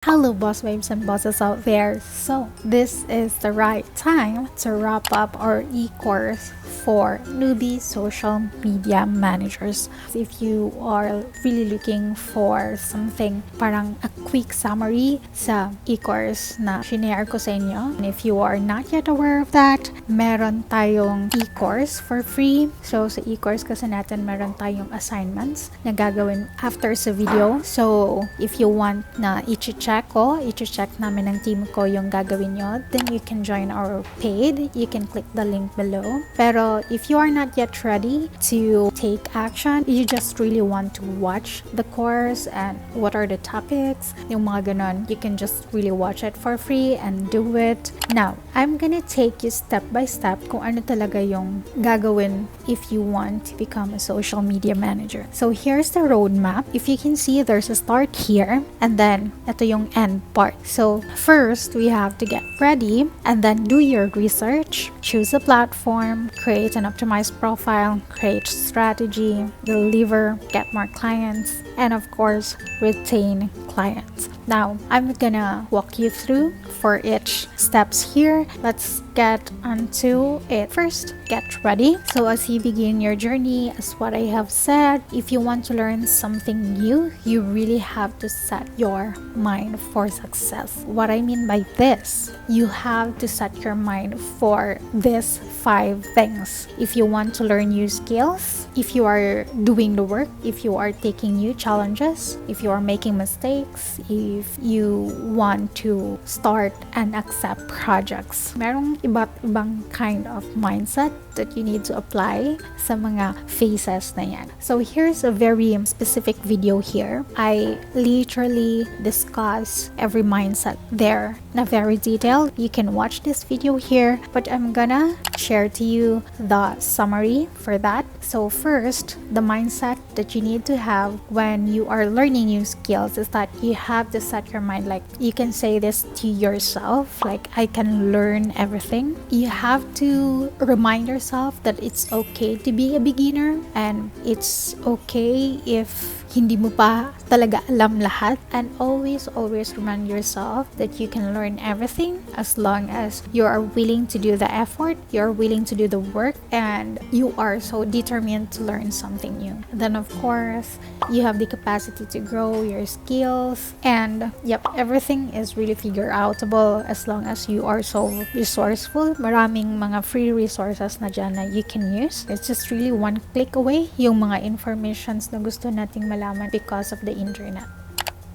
Hello boss babes and bosses out there. So this is the right time to wrap up our e-course for newbie social media managers. If you are really looking for something parang a quick summary sa e-course na shinare ko sa inyo, and if you are not yet aware of that, meron tayong e-course for free. So sa e-course kasi natin meron tayong assignments na gagawin after sa video. So if you want na i-check namin ng team ko yung gagawin nyo, then you can join our paid. You can click the link below. Pero if you are not yet ready to take action, you just really want to watch the course and what are the topics, yung mga ganon, you can just really watch it for free and do it. Now, I'm gonna take you step by step kung ano talaga yung gagawin if you want to become a social media manager. So here's the roadmap. If you can see, there's a start here, and then ito yung end part. So first, we have to get ready and then do your research, choose a platform, create an optimized profile, create strategy, deliver, get more clients, and of course, retain clients. Now, I'm gonna walk you through for each steps here. Let's get onto it. First, get ready. So as you begin your journey, as what I have said, if you want to learn something new, you really have to set your mind for success. What I mean by this, you have to set your mind for these 5 things. If you want to learn new skills, if you are doing the work, if you are taking new challenges, if you are making mistakes, if you want to start and accept projects. Merong iba't ibang kind of mindset that you need to apply sa mga phases na yan. So here's a very specific video here. I literally discuss every mindset there na very detailed. You can watch this video here, but I'm gonna share to you the summary for that. So first, the mindset that you need to have when you are learning new skills is that you have to set your mind, like you can say this to yourself, like I can learn everything. You have to remind yourself that it's okay to be a beginner and it's okay if hindi mo pa talaga alam lahat, and always remind yourself that you can learn everything as long as you are willing to do the effort, you're willing to do the work, and you are so determined to learn something new. And then of course, you have the capacity to grow your skills, and everything is really figure outable as long as you are so resourceful. Maraming mga free resources na dyan na you can use. It's just really one click away yung mga informations na gusto nating malaman because of the internet.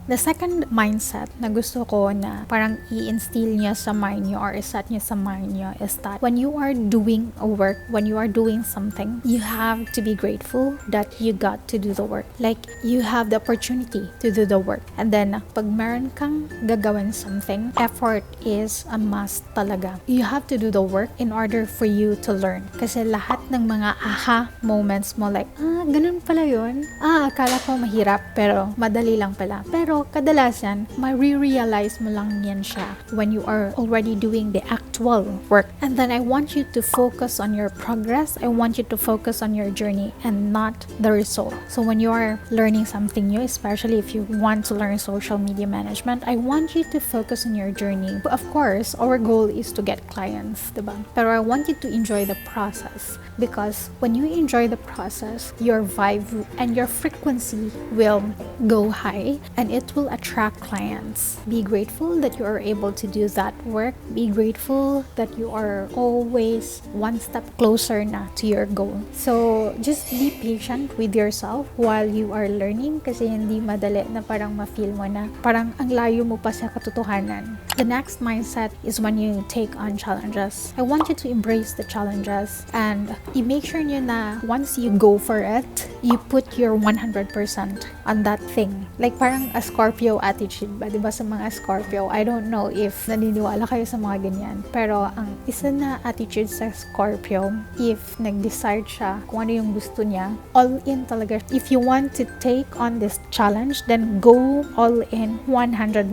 The second mindset na gusto ko na parang i-instill niya sa mind niyo or iset niya sa mind niyo is that when you are doing a work, when you are doing something, you have to be grateful that you got to do the work. Like, you have the opportunity to do the work. And then, pag meron kang gagawin something, effort is a must talaga. You have to do the work in order for you to learn. Kasi lahat ng mga aha moments mo, like, ganun pala yun. Akala ko mahirap, pero madali lang pala. Pero kadalasan, ma-realize mo lang yan siya when you are already doing the actual work. And then I want you to focus on your progress. I want you to focus on your journey and not the result. So when you are learning something new, especially if you want to learn social media management, I want you to focus on your journey. Of course, our goal is to get clients, diba? Pero I want you to enjoy the process, because when you enjoy the process, your vibe and your frequency will go high and it will attract clients. Be grateful that you are able to do that work. Be grateful that you are always one step closer na to your goal. So just be patient with yourself while you are learning, kasi hindi madali na parang ma-feel mo na parang ang layo mo pa sa katotohanan. The next mindset is when you take on challenges. I want you to embrace the challenges and you make sure nyo na once you go for it, you put your 100% on that thing. Like parang a Scorpio attitude ba? Diba sa mga Scorpio? I don't know if naniniwala kayo sa mga ganyan. Pero ang isa na attitude sa Scorpio, if nag-decide siya kung ano yung gusto niya, all in talaga. If you want to take on this challenge, then go all in 101%.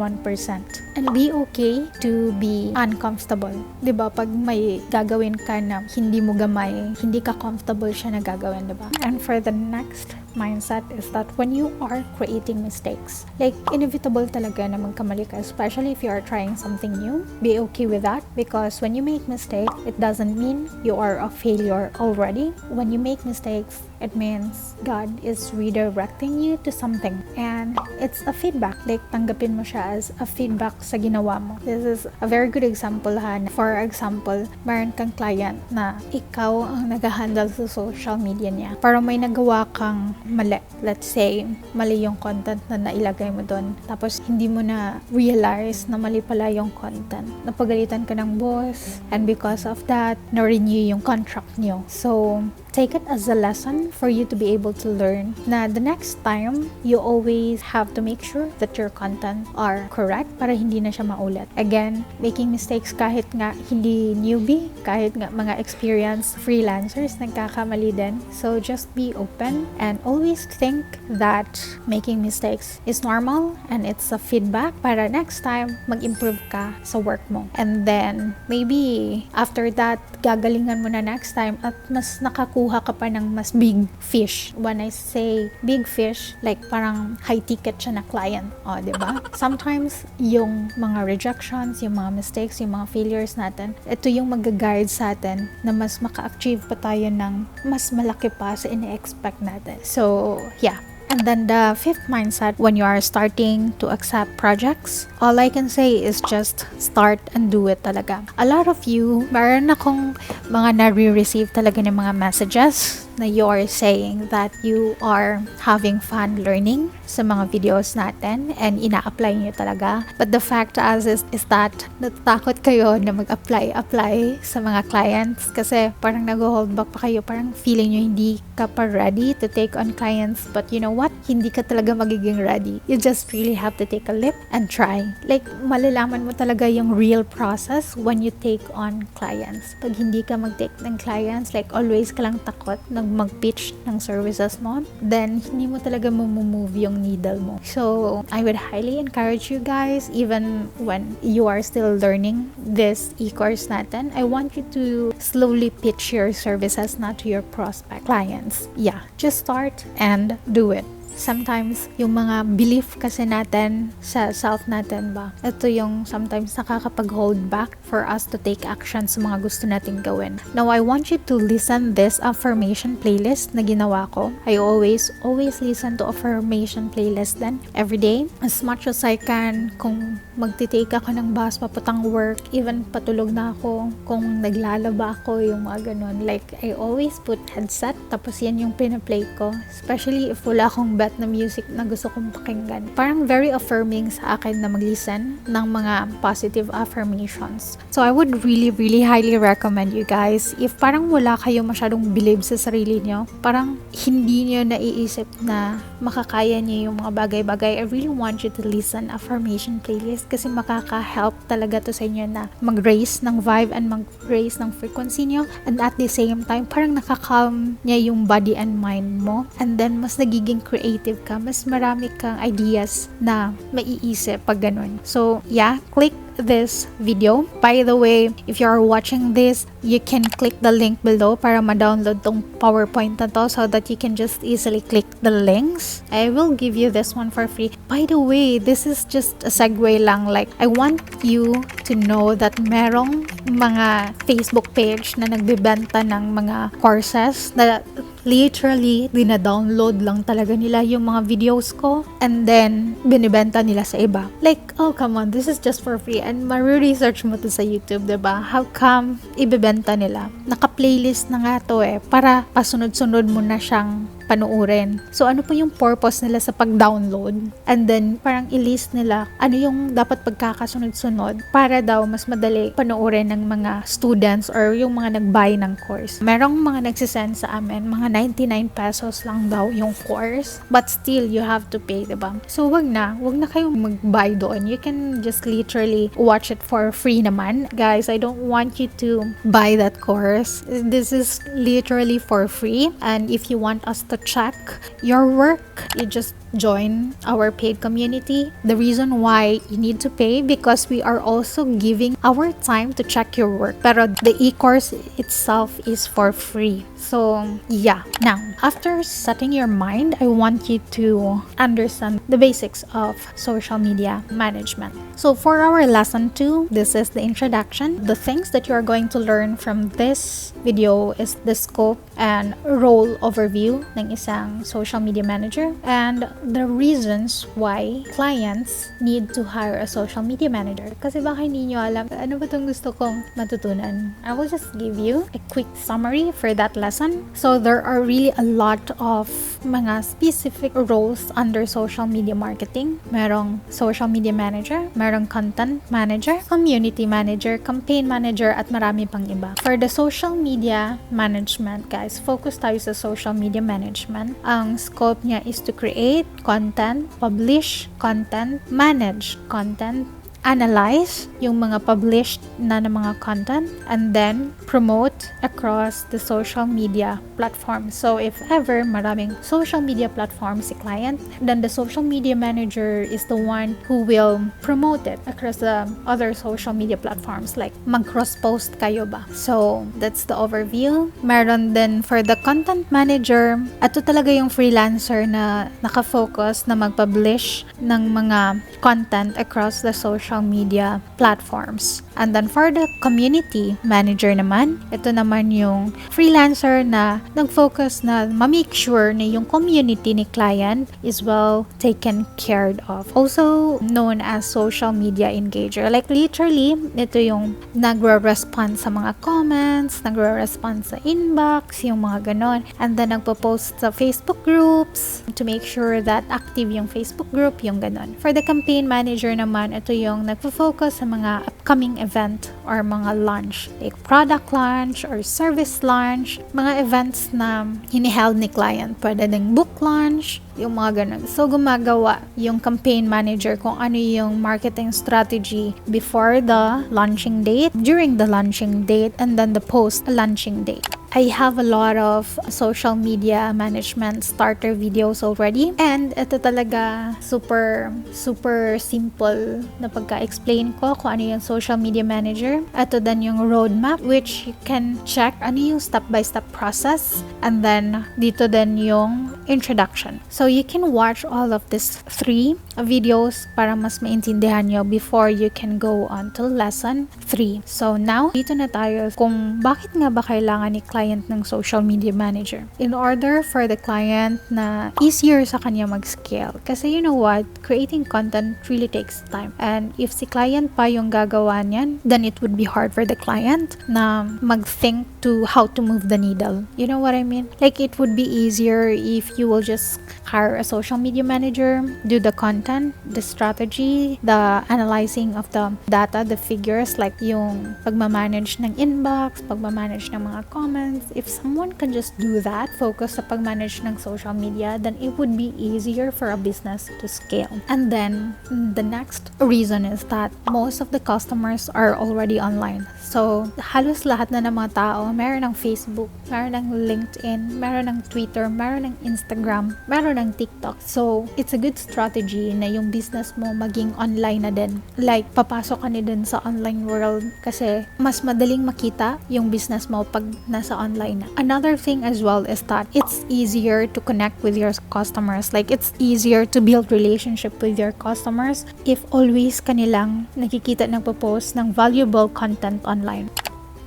And be okay to be uncomfortable. Diba? Pag may gagawin ka na hindi mo gamay, hindi ka comfortable siya na gagawin, diba? And for the next mindset is that when you are creating mistakes, like inevitable talaga na magkamali ka, especially if you are trying something new. Be okay with that, because when you make mistakes, it doesn't mean you are a failure already. When you make mistakes, it means God is redirecting you to something, and it's a feedback. Like tanggapin mo siya as a feedback sa ginawa mo. This is a very good example ha. For example, meron kang client na ikaw ang nag-handle sa social media niya. Para may nagawa kang mali. Let's say, mali yung content na nailagay mo doon. Tapos hindi mo na realize na mali pala yung content. Napagalitan ka ng boss, and because of that, na-renew yung contract niyo. So, take it as a lesson for you to be able to learn na the next time, you always have to make sure that your content are correct para hindi na siya maulit. Again, making mistakes kahit nga hindi newbie, kahit nga mga experienced freelancers, nagkakamali din. So just be open and always think that making mistakes is normal and it's a feedback para next time mag-improve ka sa work mo. And then, maybe after that, gagalingan mo na next time at mas nakakuha ka pa ng mas big fish. When I say big fish, like parang high ticket siya na client. O, diba? Sometimes, yung mga rejections, yung mga mistakes, yung mga failures natin, ito yung mag-guide sa atin na mas maka-achieve pa tayo ng mas malaki pa sa ine-expect natin. So, yeah. And then the fifth mindset, when you are starting to accept projects, all I can say is just start and do it talaga. A lot of you, meron akong mga nare-receive talaga ng mga messages na you are saying that you are having fun learning sa mga videos natin and ina-apply nyo talaga. But the fact is that natatakot kayo na mag-apply sa mga clients kasi parang nag-hold back pa kayo. Parang feeling nyo hindi ka pa ready to take on clients. But you know what? Hindi ka talaga magiging ready. You just really have to take a leap and try. Like, malalaman mo talaga yung real process when you take on clients. Pag hindi ka mag-take ng clients, like always ka lang takot na mag-pitch ng services mo, then hindi mo talaga move yung needle mo. So, I would highly encourage you guys, even when you are still learning this e-course natin, I want you to slowly pitch your services not to your prospect clients. Yeah, just start and do it. Sometimes, yung mga belief kasi natin sa self natin ba, ito yung sometimes nakakapag-hold back for us to take action sa mga gusto nating gawin. Now, I want you to listen this affirmation playlist na ginawa ko. I always listen to affirmation playlist then every day. As much as I can, kung magtitake ako ng bus paputang work, even patulog na ako, kung naglalaba ako, yung mga ganun. Like, I always put headset, tapos yan yung pinaplay ko. Especially if wala akong bet na music na gusto kong pakinggan. Parang very affirming sa akin na mag-listen ng mga positive affirmations. So, I would really highly recommend you guys, if parang wala kayo masyadong believe sa sarili nyo, parang hindi nyo naiisip na makakaya nyo yung mga bagay-bagay, I really want you to listen affirmation playlist kasi makaka-help talaga to sa inyo na mag-raise ng vibe and mag-raise ng frequency nyo, and at the same time, parang nakaka-calm niya yung body and mind mo, and then mas nagiging creative ka, mas marami kang ideas na maiisip pag ganun. So, yeah, click this video. By the way, if you are watching this, you can click the link below para ma-download tong PowerPoint na to so that you can just easily click the links. I will give you this one for free. By the way, this is just a segue lang. Like, I want you to know that merong mga Facebook page na nagbebenta ng mga courses na literally dina-download lang talaga nila yung mga videos ko and then binibenta nila sa iba. Like, oh come on, this is just for free and ma-research mo to sa YouTube, diba? How come ibebenta nila? Naka-playlist na nga to para pasunod-sunod mo na siyang panuorin. So, ano po yung purpose nila sa pag-download? And then, parang i-list nila ano yung dapat pagkakasunod-sunod para daw mas madali panuorin ng mga students or yung mga nag-buy ng course. Merong mga nagsisend sa amin, mga 99 pesos lang daw yung course, but still, you have to pay, diba? So, wag na kayong mag-buy doon. You can just literally watch it for free naman. Guys, I don't want you to buy that course. This is literally for free, and if you want us to check your work, you just join our paid community. The reason why you need to pay because we are also giving our time to check your work. Pero the e-course itself is for free. So yeah. Now, after setting your mind, I want you to understand the basics of social media management. So for our lesson 2, this is the introduction. The things that you are going to learn from this video is the scope and role overview ng isang social media manager and the reasons why clients need to hire a social media manager. Kasi baka hindi nyo alam, ano ba itong gusto kong matutunan? I will just give you a quick summary for that lesson. So there are really a lot of mga specific roles under social media marketing. Merong social media manager, merong content manager, community manager, campaign manager, at marami pang iba. For the social media management, guys, focus tayo sa social media management. Ang scope niya is to create content, publish content, manage content, analyze yung mga published na mga content, and then promote across the social media platforms. So if ever maraming social media platforms si client, then the social media manager is the one who will promote it across the other social media platforms, like mag-cross-post kayo ba. So that's the overview. Meron din for the content manager, ito talaga yung freelancer na nakafocus na mag-publish ng mga content across the social media platforms. And then for the community manager naman, ito naman yung freelancer na nag-focus na ma-make sure na yung community ni client is well taken care of. Also known as social media engager. Like literally, ito yung nagre-respond sa mga comments, nagre-respond sa inbox, yung mga ganon. And then nagpo-post sa Facebook groups to make sure that active yung Facebook group, yung ganon. For the campaign manager naman, ito yung nagpo-focus sa mga upcoming event or mga launch, like product launch or service launch, mga events na hiniheld ni client. Pwede ding book launch, yung mga ganun. So, gumagawa yung campaign manager kung ano yung marketing strategy before the launching date, during the launching date, and then the post-launching date. I have a lot of social media management starter videos already, and ito talaga super simple na pagka-explain ko kung ano yung social media manager. Ito din yung roadmap which you can check ano yung step-by-step process, and then dito din yung introduction. So you can watch all of these 3 videos para mas maintindihan nyo before you can go on to lesson 3. So now, dito na tayo kung bakit nga ba kailangan ni client ng social media manager. In order for the client na easier sa kanya mag-scale. Kasi you know what? Creating content really takes time. And if si client pa yung gagawa niyan, then it would be hard for the client na mag-think to how to move the needle. You know what I mean? Like it would be easier if you will just hire a social media manager, do the content, the strategy, the analyzing of the data, the figures, like yung pagmamanage ng inbox, pagmamanage ng mga comments. If someone can just do that, focus sa pagmanage ng social media, then it would be easier for a business to scale. And then the next reason is that most of the customers are already online. So, halos lahat na ng mga tao, meron ng Facebook, meron ng LinkedIn, meron ng Twitter, meron ng Instagram, meron ng TikTok. So, it's a good strategy na yung business mo maging online na din. Like, papasok ka na din sa online world kasi mas madaling makita yung business mo pag nasa online na. Another thing as well is that it's easier to connect with your customers. Like, it's easier to build relationship with your customers if always kanilang nakikita nagpo-post ng valuable content online.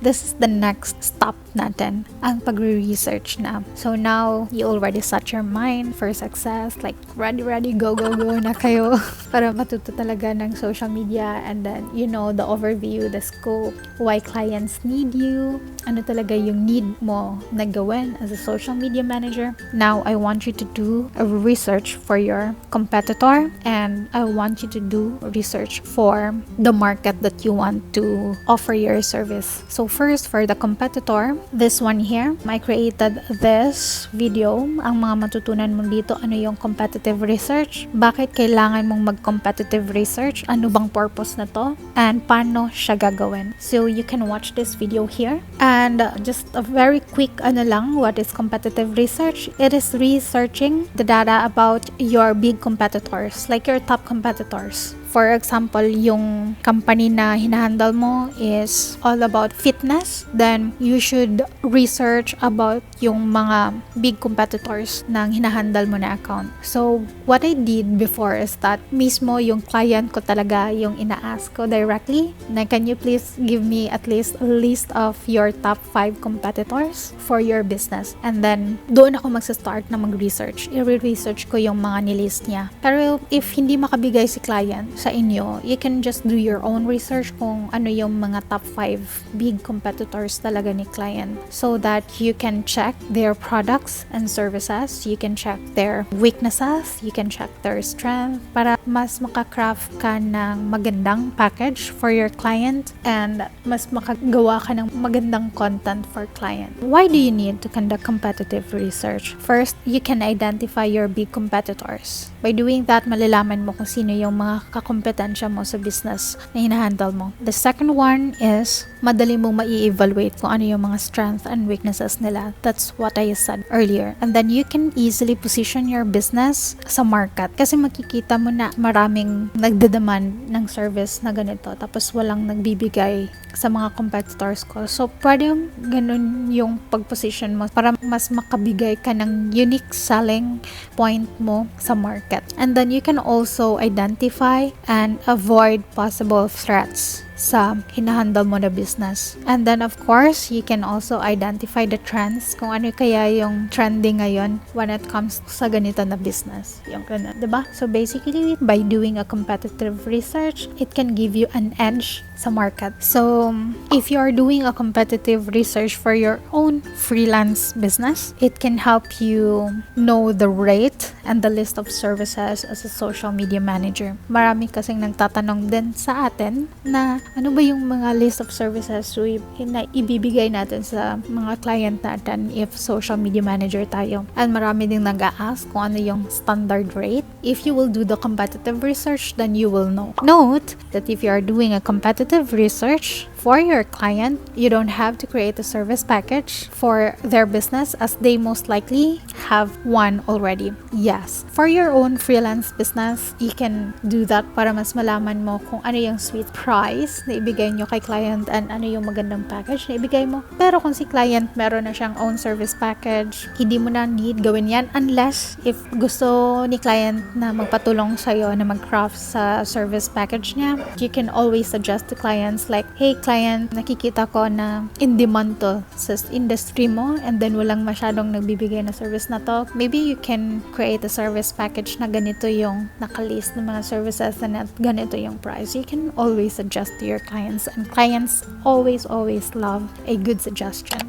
This is the next stop natin, ang pagre-research na. So now, you already set your mind for success. Like, ready, go na kayo para matuto talaga ng social media. And then, you know, the overview, the scope, why clients need you, ano talaga yung need mo na gawin as a social media manager. Now, I want you to do a research for your competitor, and I want you to do research for the market that you want to offer your service. So first, for the competitor, this one here, I created this video. Ang mga matutunan mo dito, ano yung competitive research, bakit kailangan mong mag-competitive research, ano bang purpose na to, and paano siya gagawin. So you can watch this video here. And just a very quick what is competitive research? It is researching the data about your big competitors, like your top competitors. For example, yung company na hinahandle mo is all about fitness, then you should research about yung mga big competitors ng hinahandle mo na account. So, what I did before is that mismo yung client ko talaga yung ina-ask ko directly na, can you please give me at least a list of your top 5 competitors for your business? And then, doon ako magsa-start na mag-research. I-research ko yung mga nilist niya. Pero if hindi makabigay si client sa inyo, you can just do your own research kung ano yung mga top 5 big competitors talaga ni client, so that you can check their products and services, you can check their weaknesses, you can check their strength, para mas makacraft ka ng magandang package for your client and mas makagawa ka ng magandang content for client. Why do you need to conduct competitive research? First, you can identify your big competitors. By doing that, malalaman mo kung sino yung mga kakompetensya mo sa business na hinahandle mo. The second one is, madali mong mai-evaluate kung ano yung mga strengths and weaknesses nila. That's what I said earlier. And then you can easily position your business sa market. Kasi makikita mo na maraming nagdedemand ng service na ganito, tapos walang nagbibigay sa mga competitors ko. So, pwede ganun yung pag-position mo para mas makabigay ka ng unique selling point mo sa market. And then you can also identify and avoid possible threats sa hinahandle mo na business. And then of course, you can also identify the trends, kung ano kaya yung trending ngayon when it comes sa ganito na business. Yung ganun, diba? So basically, by doing a competitive research, it can give you an edge sa market. So if you are doing a competitive research for your own freelance business, it can help you know the rate and the list of services as a social media manager. Marami kasing nagtatanong din sa atin na ano ba yung mga list of services na ibibigay natin sa mga client natin if social media manager tayo. And marami ding nag-a-ask kung ano yung standard rate. If you will do the competitive research, then you will know. Note that if you are doing a competitive research for your client, you don't have to create a service package for their business, as they most likely have one already. Yes, for your own freelance business, you can do that para mas malaman mo kung ano yung sweet price na ibigay nyo kay client and ano yung magandang package na ibigay mo. Pero kung si client meron na siyang own service package, hindi mo na need gawin yan unless if gusto ni client na magpatulong sa'yo na mag-craft sa service package niya. You can always suggest to clients like, hey client, nakikita ko na in demand to sa industry mo and then walang masyadong nagbibigay na service na to. Maybe you can create a service package na ganito yung nakalist ng mga services na ganito yung price. You can always suggest to your clients, and clients always love a good suggestion.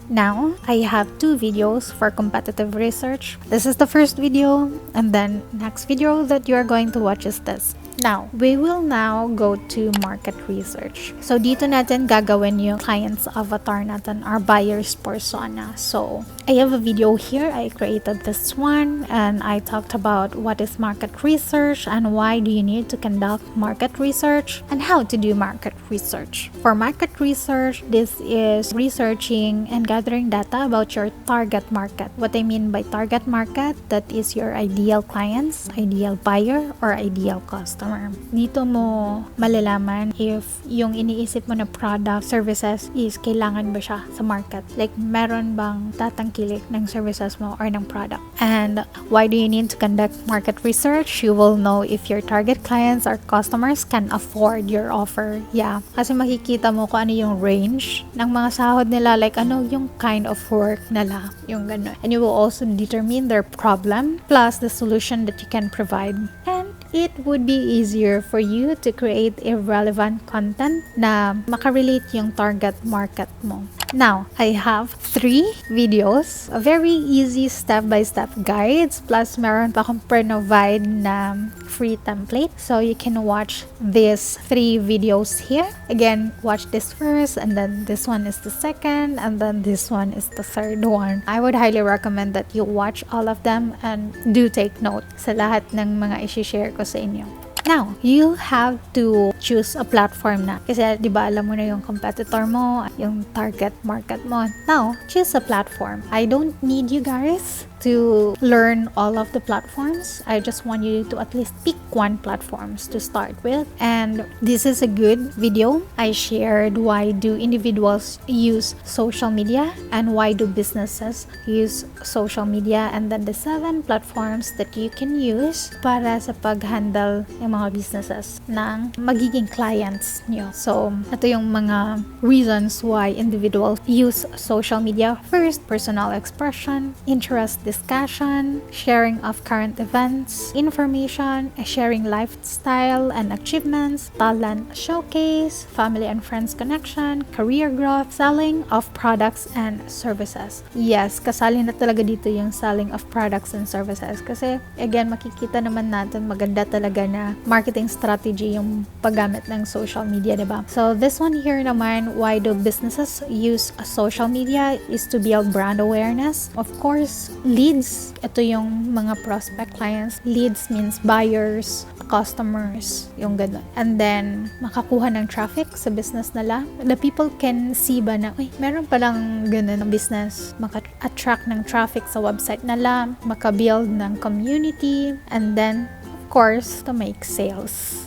Now, I have 2 videos for competitive research. This is the first video, and then next video that you are going to watch is this. Now, we will now go to market research. So, dito natin gagawin yung client's avatar natin, our buyer's persona. So, I have a video here. I created this one, and I talked about what is market research and why do you need to conduct market research and how to do market research. For market research, this is researching and gathering data about your target market. What I mean by target market, that is your ideal clients, ideal buyer, or ideal customer. Dito mo malalaman if yung iniisip mo na product, services is kailangan ba siya sa market. Like, meron bang tatangkilik ng services mo or ng product. And why do you need to conduct market research? You will know if your target clients or customers can afford your offer. Yeah. Kasi makikita mo kung ano yung range ng mga sahod nila, like ano yung kind of work nila, yung gano'n. And you will also determine their problem plus the solution that you can provide. And it would be easier for you to create a relevant content na makarelate yung target market mo. Now, I have 3 videos, a very easy step-by-step guides, plus meron pa akong provide na free template. So you can watch these 3 videos here. Again, watch this first, and then this one is the second, and then this one is the third one. I would highly recommend that you watch all of them and do take note sa lahat ng mga i-share ko sa inyo. Now, you have to choose a platform na. Kasi, di ba, alam mo na yung competitor mo, yung target market mo. Now, choose a platform. I don't need you guys to learn all of the platforms. I just want you to at least pick one platforms to start with. And this is a good video. I shared why do individuals use social media and why do businesses use social media, and then the 7 platforms that you can use para sa pag-handle ng mga businesses ng magiging clients nyo. So, ito yung mga reasons why individuals use social media. First, personal expression, interest discussion, sharing of current events, information, sharing lifestyle and achievements, talent showcase, family and friends connection, career growth, selling of products and services. Yes, kasali na talaga dito yung selling of products and services kasi again, makikita naman natin maganda talaga na marketing strategy yung paggamit ng social media, diba? So this one here naman, why do businesses use social media is to build brand awareness. Of course, leads, ito yung mga prospect clients. Leads means buyers, customers, yung ganun. And then, makakuha ng traffic sa business nila. The people can see ba na, meron palang ganun ng business. Maka-attract ng traffic sa website nila, maka-build ng community, and then, of course, to make sales.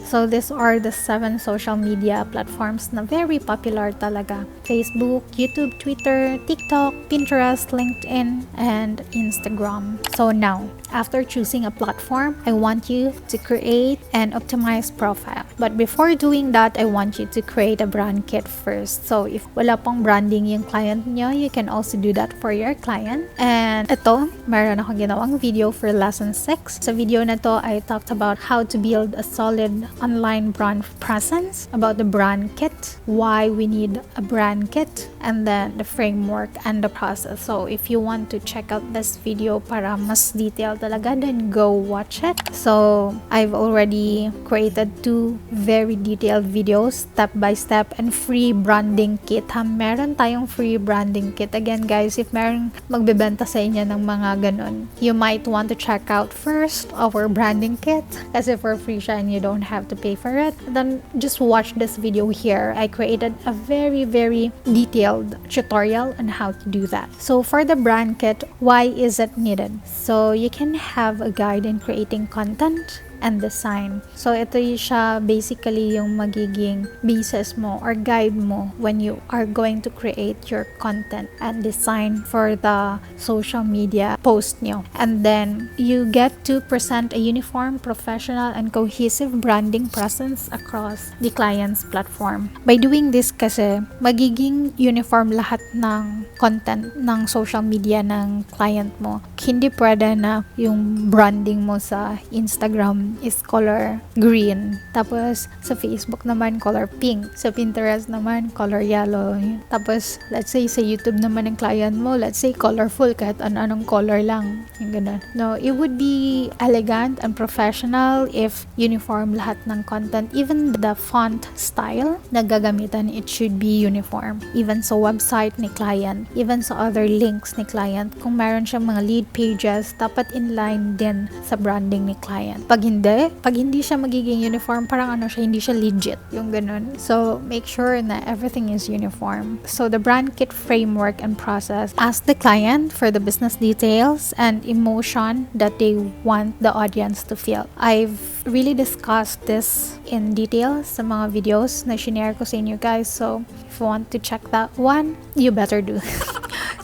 So these are the 7 social media platforms na very popular talaga. Facebook, YouTube, Twitter, TikTok, Pinterest, LinkedIn, and Instagram. So now, after choosing a platform, I want you to create an optimized profile. But before doing that, I want you to create a brand kit first. So if wala pang branding yung client nyo, you can also do that for your client. And ito, meron akong ginawang video for lesson 6. Sa video na to, I talked about how to build a solid online brand presence, about the brand kit, why we need a brand kit, and then the framework and the process. So if you want to check out this video para mas detailed talaga, then go watch it. So I've already created 2 very detailed videos, step by step, and free branding kit. Meron tayong free branding kit. Again guys, if meron magbebenta sa inyo ng mga ganun, you might want to check out first our branding kit kasi for free siya and you don't have to pay for it. Then just watch this video here. I created a very detailed tutorial on how to do that. So for the brand kit, why is it needed? So you can have a guide in creating content and design. So ito siya basically yung magiging basis mo or guide mo when you are going to create your content and design for the social media post nyo. And then you get to present a uniform, professional, and cohesive branding presence across the client's platform. By doing this kasi, magiging uniform lahat ng content ng social media ng client mo. Hindi pwede na yung branding mo sa Instagram is color green. Tapos, sa Facebook naman, color pink. Sa Pinterest naman, color yellow. Tapos, let's say, sa YouTube naman ng client mo, let's say, colorful, kahit anong color lang. Yung ganun. No, it would be elegant and professional if uniform lahat ng content. Even the font style na gagamitan, it should be uniform. Even sa website ni client, even sa other links ni client, kung meron siyang mga lead pages, dapat inline din sa branding ni client. Pag hindi siya magiging uniform, parang hindi siya legit, yung ganun. So, make sure na everything is uniform. So, the brand kit framework and process, ask the client for the business details and emotion that they want the audience to feel. I've really discussed this in detail sa mga videos na shinare ko sa inyo guys. So, if you want to check that one, you better do.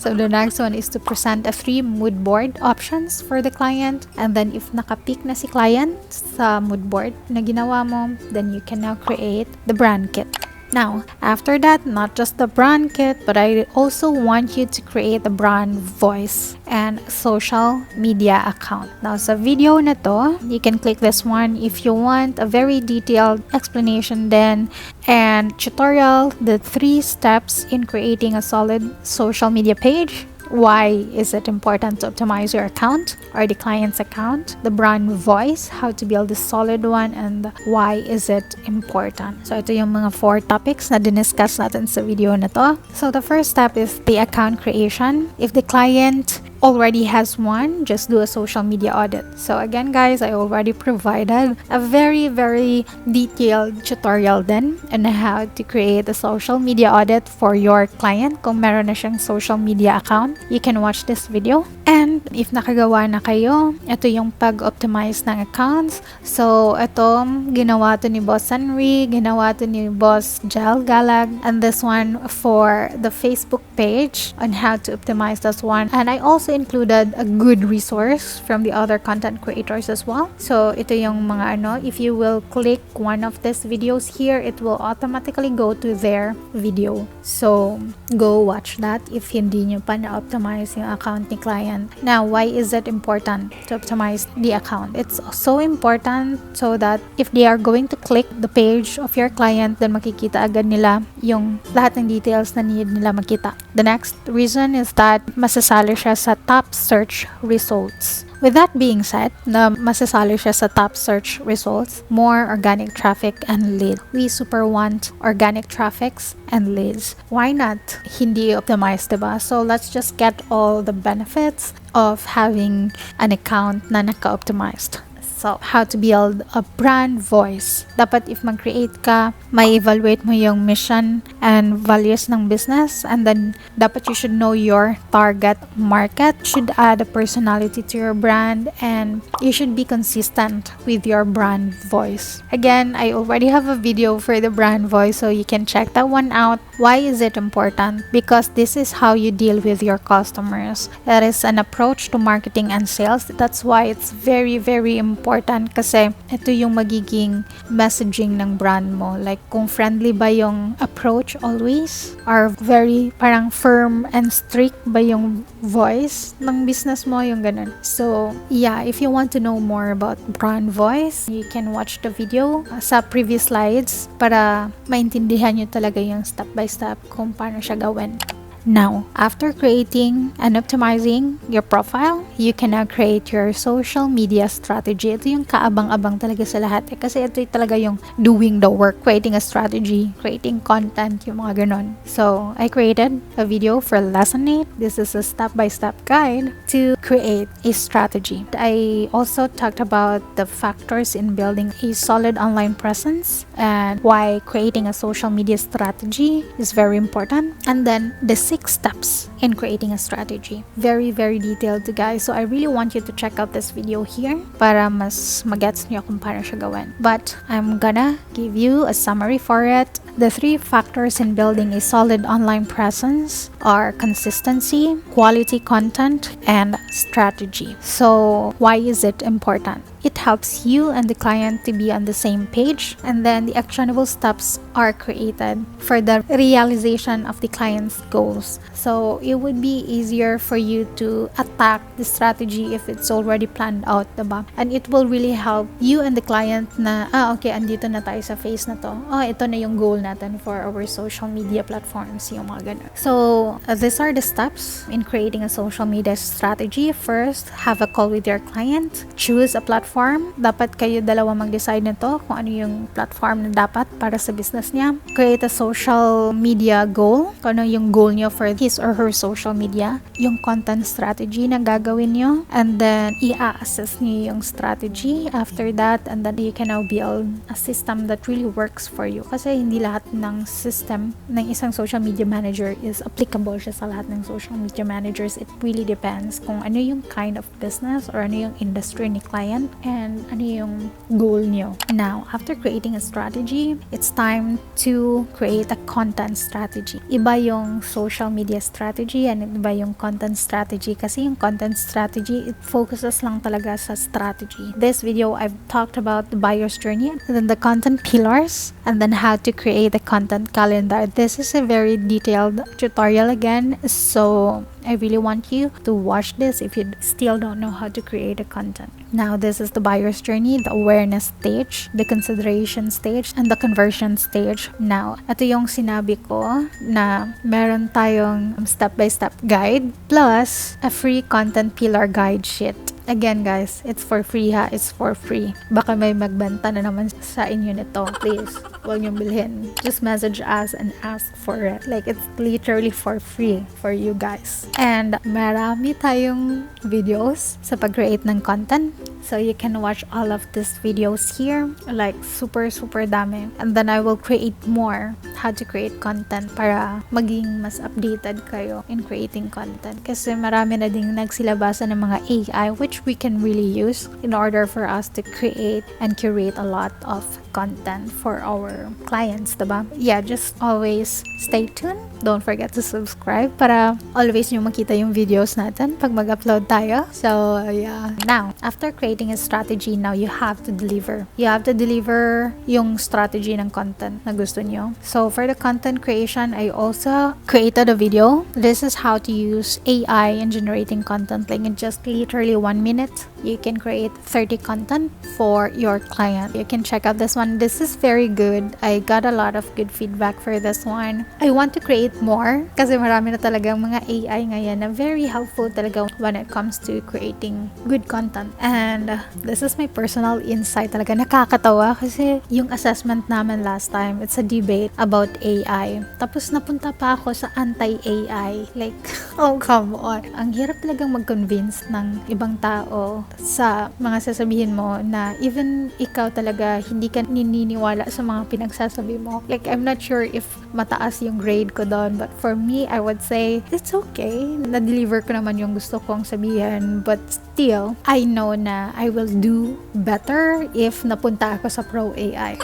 So the next one is to present a free mood board options for the client. And then if nakapick na si client sa mood board na ginawa mo, then you can now create the brand kit. Now, after that, not just the brand kit, but I also want you to create a brand voice and social media account. Now, sa video na to, you can click this one if you want a very detailed explanation then and tutorial, the 3 steps in creating a solid social media page. Why is it important to optimize your account or the client's account? The brand voice, how to build a solid one, and why is it important? So, ito yung mga 4 topics na diniscuss natin sa video na to. So, the first step is the account creation. If the client already has one, just do a social media audit. So again guys, I already provided a very detailed tutorial then on how to create a social media audit for your client. Kung meron na siyang social media account, you can watch this video. And if nakagawa na kayo, ito yung pag-optimize ng accounts. So ito, ginawa to ni Boss Henry, ginawa to ni Boss 𝐤𝐤𝐺𝐤, and this one for the Facebook page on how to optimize this one. And I also included a good resource from the other content creators as well. So ito yung mga if you will click one of these videos here, it will automatically go to their video. So go watch that if hindi nyo pa na-optimize yung account ni client. Now, why is it important to optimize the account? It's so important so that if they are going to click the page of your client, then makikita agad nila yung lahat ng details na need nila makita. The next reason is that masasali siya sa top search results. With that being said, na masasali siya sa top search results, more organic traffic and lead. We super want organic traffics and leads. Why not hindi optimize, diba? So let's just get all the benefits of having an account na naka-optimized. So, how to build a brand voice. Dapat if mag-create ka, may evaluate mo yung mission and values ng business, and then dapat you should know your target market, should add a personality to your brand, and you should be consistent with your brand voice. Again, I already have a video for the brand voice, so you can check that one out. Why is it important? Because this is how you deal with your customers. That is an approach to marketing and sales. That's why it's very important kasi ito yung magiging messaging ng brand mo. Like, kung friendly ba yung approach always, or very parang firm and strict ba yung voice ng business mo, yung ganun. So, yeah, if you want to know more about brand voice, you can watch the video sa previous slides para maintindihan nyo talaga yung step by step kung paano siya gawin. Now, after creating and optimizing your profile, you can now create your social media strategy. Ito yung kaabang-abang talaga sa lahat. Kasi ito talaga yung doing the work, creating a strategy, creating content, yung mga ganon. So, I created a video for lesson 8. This is a step-by-step guide to create a strategy. I also talked about the factors in building a solid online presence and why creating a social media strategy is very important. And then, the 6 steps in creating a strategy. Very detailed, guys. So I really want you to check out this video here para mas magets niyo kung paano siya gawin. But I'm gonna give you a summary for it. The 3 factors in building a solid online presence are consistency, quality content, and strategy. So why is it important? It helps you and the client to be on the same page, and then the actionable steps are created for the realization of the client's goals. So it would be easier for you to attack the strategy if it's already planned out, diba? And it will really help you and the client na, okay, andito na tayo sa phase na to. Ito na yung goal natin for our social media platforms, yung mga ganun. So these are the steps in creating a social media strategy. First, have a call with your client. Choose a platform. Dapat kayo dalawa mag-decide nito kung ano yung platform na dapat para sa business niya. Create a social media goal. Kung ano yung goal niyo for his or her social media. Yung content strategy na gagawin niyo. And then, i-assess niyo yung strategy after that. And then, you can now build a system that really works for you. Kasi hindi lahat ng system ng isang social media manager is applicable siya sa lahat ng social media managers. It really depends kung ano yung kind of business or ano yung industry ni client. and ano yung goal nyo. Now, after creating a strategy, it's time to create a content strategy. Iba yung social media strategy and iba yung content strategy, kasi yung content strategy, it focuses lang talaga sa strategy. This video, I've talked about the buyer's journey, and then the content pillars, and then how to create a content calendar. This is a very detailed tutorial again, so I really want you to watch this if you still don't know how to create a content. Now, this is the buyer's journey, the awareness stage, the consideration stage, and the conversion stage. Now, ito yung sinabi ko na meron tayong step-by-step guide plus a free content pillar guide sheet. Again guys, it's for free ha, it's for free. Baka may magbenta na naman sa inyo nito. Please, huwag niyong bilhin. Just message us and ask for it. Like, it's literally for free for you guys. And marami tayong videos sa pag-create ng content. So you can watch all of these videos here. Like, super dami. And then I will create more how to create content para maging mas updated kayo in creating content. Kasi marami na ding nagsilabasan ng mga AI which we can really use in order for us to create and curate a lot of content for our clients, diba? Yeah, just always stay tuned. Don't forget to subscribe para always nyo makita yung videos natin pag mag-upload tayo. So, yeah. Now, after creating a strategy, now you have to deliver. You have to deliver yung strategy ng content na gusto nyo. So, for the content creation, I also created a video. This is how to use AI in generating content. Like, in just literally 1 minute, you can create 30 content for your client. You can check out this one. This is very good. I got a lot of good feedback for this one. I want to create more kasi marami na talagang mga AI ngayon na very helpful talaga when it comes to creating good content. And this is my personal insight talaga. Nakakatawa kasi yung assessment namin last time, it's a debate about AI. Tapos napunta pa ako sa anti-AI. Like, oh come on. Ang hirap talagang mag-convince ng ibang tao sa mga sasabihin mo na even ikaw talaga hindi ka nininiwala sa mga pinagsasabi mo. Like, I'm not sure if mataas yung grade ko doon, but for me, I would say, it's okay. Na-deliver ko naman yung gusto kong sabihin, but still, I know na I will do better if napunta ako sa pro AI.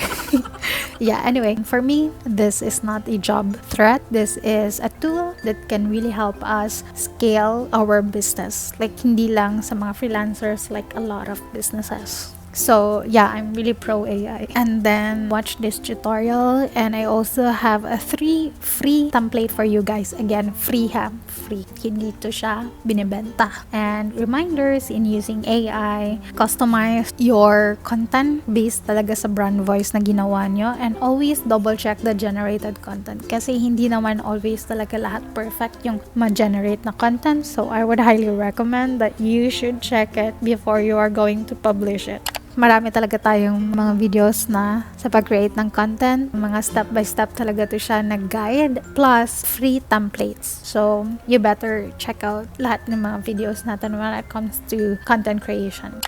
Yeah, anyway, for me, this is not a job threat. This is a tool that can really help us scale our business. Like, hindi lang sa mga freelancers, like a lot of businesses. So yeah, I'm really pro AI. And then watch this tutorial, and I also have a 3 free template for you guys. Again, free ha, free. Hindi to siya binibenta. And reminders in using AI, customize your content based talaga sa brand voice na ginawa nyo, and always double check the generated content kasi hindi naman always talaga lahat perfect yung ma-generate na content. So I would highly recommend that you should check it before you are going to publish it. Marami talaga tayong mga videos na sa pag-create ng content. Mga step-by-step talaga to siya na guide plus free templates. So, you better check out lahat ng mga videos natin when it comes to content creation.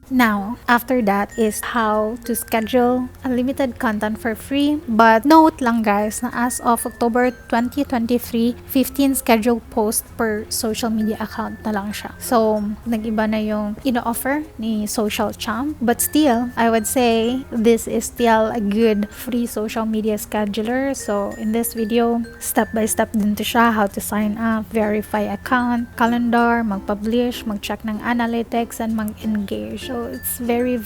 Now, after that is how to schedule unlimited content for free. But note lang guys na as of October 2023, 15 scheduled posts per social media account na lang siya. So, nag-iba na yung ino-offer ni Social Champ. But still, I would say this is still a good free social media scheduler. So, in this video, step-by-step din to siya, how to sign up, verify account, calendar, mag-publish, mag-check ng analytics, and mag-engage. So, it's very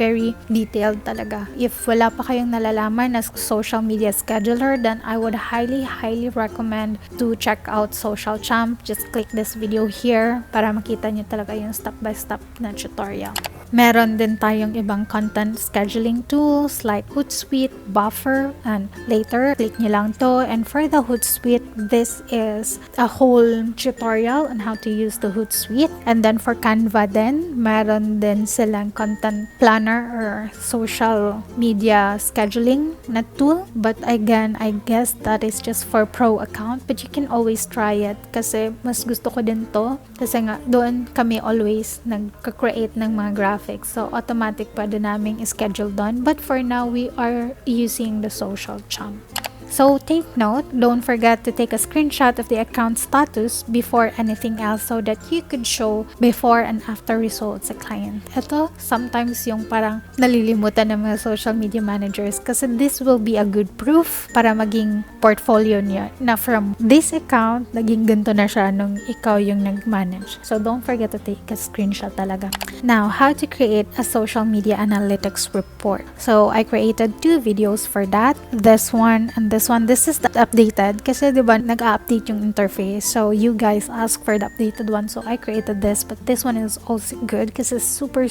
detailed talaga. If wala pa kayong nalalaman as social media scheduler, then I would highly recommend to check out Social Champ. Just click this video here para makita nyo talaga yung step-by-step na tutorial. Meron din tayong ibang content scheduling tools like Hootsuite, Buffer, and later, click nyo lang to. And for the Hootsuite, this is a whole tutorial on how to use the Hootsuite. And then for Canva din, meron din silang content planner or social media scheduling na tool. But again, I guess that is just for pro account. But you can always try it kasi mas gusto ko din to. Kasi nga, doon kami always nagka-create ng mga graphics. So, automatic pa din naming schedule doon. But for now, we are using the Social Champ. So take note, don't forget to take a screenshot of the account status before anything else so that you could show before and after results sa client. Ito, sometimes yung parang nalilimutan ng mga social media managers kasi this will be a good proof para maging portfolio niya na from this account, naging ganito na siya nung ikaw yung nag-manage. So don't forget to take a screenshot talaga. Now, how to create a social media analytics report. So I created 2 videos for that. This one and this one. This is the updated kasi diba nag-update yung interface. So you guys asked for the updated one. So I created this, but this one is also good kasi super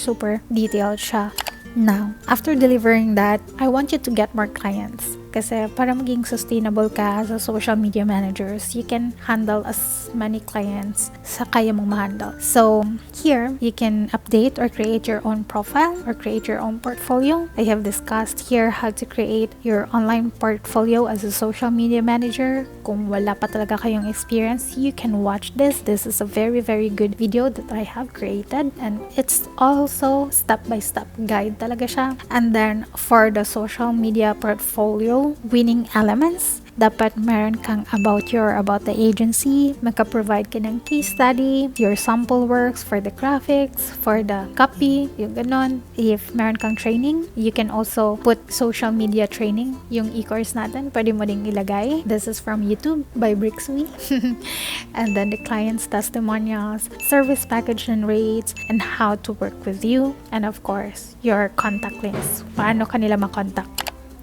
detailed siya. Now, after delivering that, I want you to get more clients. Kasi para maging sustainable ka as a social media managers, you can handle as many clients sa kaya mong ma-handle. So, here, you can update or create your own profile or create your own portfolio. I have discussed here how to create your online portfolio as a social media manager. Kung wala pa talaga kayong experience, you can watch this. This is a very good video that I have created, and it's also step-by-step guide talaga siya. And then, for the social media portfolio, winning elements, dapat meron kang about the agency, maka-provide ka ng case study, your sample works for the graphics, for the copy, yung ganon. If meron kang training, you can also put social media training, yung e-course natin, pwede mo ding ilagay. This is from YouTube by Brixby. And then the client's testimonials, service package and rates, and how to work with you, and of course, your contact links. Paano kanila makontak.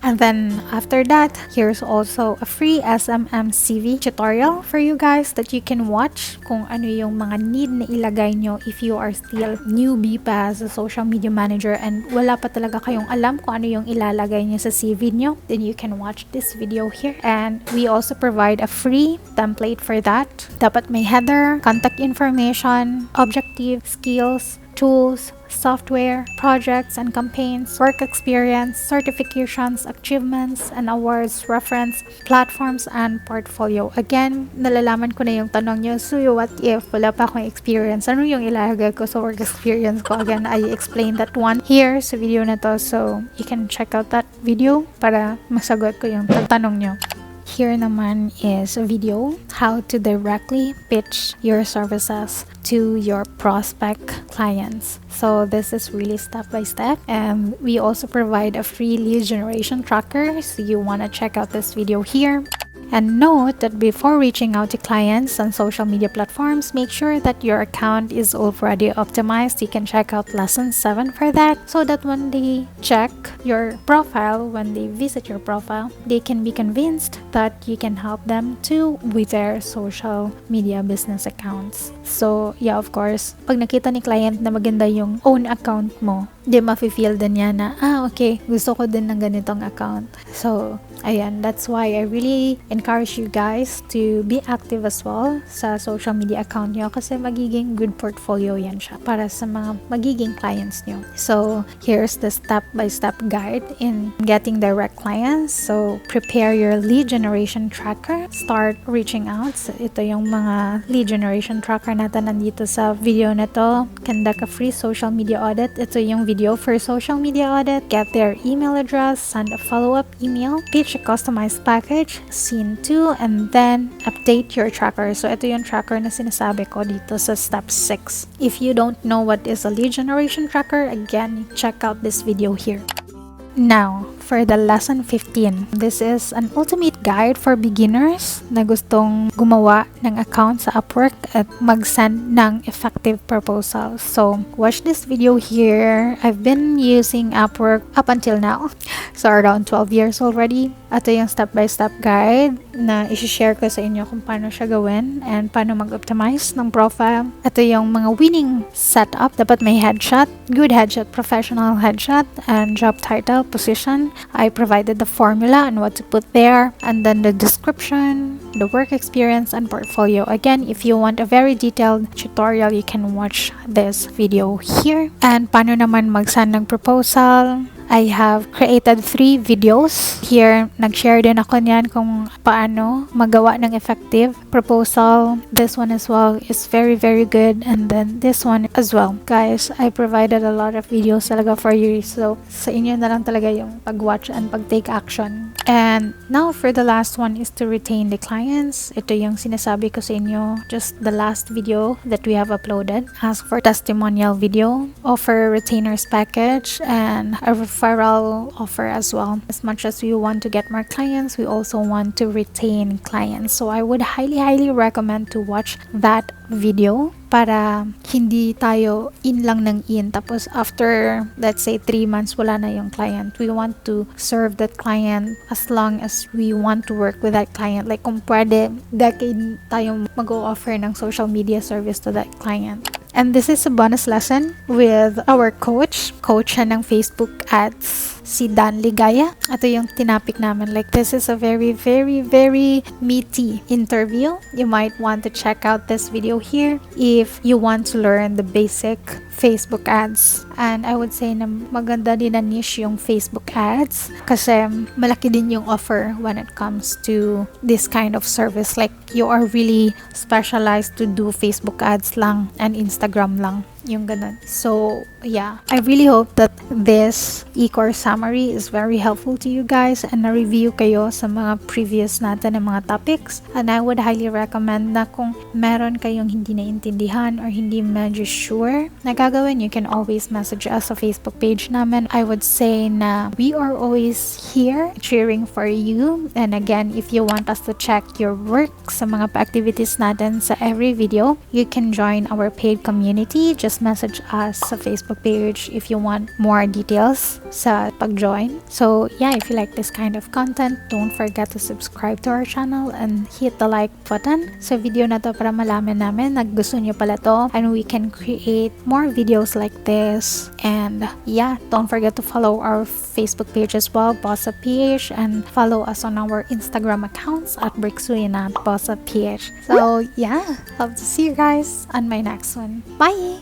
And then after that, here's also a free SMM CV tutorial for you guys that you can watch kung ano yung mga need na ilagay nyo if you are still newbie pa as a social media manager and wala pa talaga kayong alam kung ano yung ilalagay nyo sa CV nyo. Then you can watch this video here. And we also provide a free template for that. Dapat may header, contact information, objective, skills, tools, software, projects and campaigns, work experience, certifications, achievements, and awards, reference, platforms, and portfolio. Again, nalalaman ko na yung tanong nyo, so what if wala pa akong experience? Ano yung ilalagay ko sa work experience ko? Again, I explained that one here sa video na to, so you can check out that video para masagot ko yung tanong nyo. Here naman is a video how to directly pitch your services to your prospect clients. So this is really step by step, and we also provide a free lead generation tracker, so you want to check out this video here. And note that before reaching out to clients on social media platforms, make sure that your account is already optimized. You can check out lesson 7 for that, so that when they check your profile, when they visit your profile, they can be convinced that you can help them too with their social media business accounts. So yeah, of course, pag nakita ni client na maganda yung own account mo, di mafe-feel din niya na, okay, gusto ko din ng ganitong account. So, ayan, that's why I really encourage you guys to be active as well sa social media account nyo kasi magiging good portfolio yan siya para sa mga magiging clients nyo. So, here's the step-by-step guide in getting direct clients. So, prepare your lead generation tracker. Start reaching out. So, ito yung mga lead generation tracker natin nandito sa video na to. Conduct a free social media audit. Ito yung video for social media audit. Get their email address, send a follow-up email, pitch a customized package, scene 2, and then update your tracker. So ito yung tracker na sinasabi ko dito sa step 6. If you don't know what is a lead generation tracker, again, check out this video here. Now, for the lesson 15. This is an ultimate guide for beginners na gustong gumawa ng account sa Upwork at mag-send ng effective proposals. So, watch this video here. I've been using Upwork up until now. So, around 12 years already. Ito yung step-by-step guide na isi-share ko sa inyo kung paano siya gawin and paano mag-optimize ng profile. Ito yung mga winning setup. Dapat may headshot, good headshot, professional headshot, and job title, position. I provided the formula and what to put there, and then the description, the work experience, and portfolio. Again, if you want a very detailed tutorial, you can watch this video here. And paano naman mag-send ng proposal, I have created 3 videos. Here, nag-share din ako niyan kung paano magawa ng effective proposal. This one as well is very, very good. And then this one as well. Guys, I provided a lot of videos talaga for you. So, sa inyo na lang talaga yung pag-watch and pag-take action. And now, for the last one is to retain the clients. Ito yung sinasabi ko sa inyo. Just the last video that we have uploaded. Ask for testimonial video. Offer retainers package and a referral offer as well. As much as we want to get more clients, we also want to retain clients. So I would highly recommend to watch that video para hindi tayo in lang ng in. Tapos after, let's say, 3 months, wala na yung client. We want to serve that client as long as we want to work with that client. Like kung pwede, decade tayo mag-o-offer ng social media service to that client. And this is a bonus lesson with our coach siya ng Facebook ads, si Dan Ligaya. Ito yung tinapik namin. Like, this is a very meaty interview. You might want to check out this video here if you want to learn the basic Facebook ads. And I would say na maganda din na niche yung Facebook ads kasi malaki din yung offer when it comes to this kind of service. Like, you are really specialized to do Facebook ads lang and Instagram lang. Yung ganun. So, yeah. I really hope that this e-course summary is very helpful to you guys and na-review kayo sa mga previous natin ng mga topics. And I would highly recommend na kung meron kayong hindi naintindihan or hindi medyo sure na gagawin, you can always message us sa Facebook page namin. I would say na we are always here cheering for you. And again, if you want us to check your work sa mga activities natin sa every video, you can join our paid community. Just message us sa Facebook page if you want more details sa pag-join. So yeah, if you like this kind of content, don't forget to subscribe to our channel and hit the like button sa video na to para malaman namin na gusto nyo pala to and we can create more videos like this. And yeah, don't forget to follow our Facebook page as well, BossedUp PH, and follow us on our Instagram accounts at @𝐵RICKSUYN and BossedUp PH. So yeah, hope to see you guys on my next one. Bye!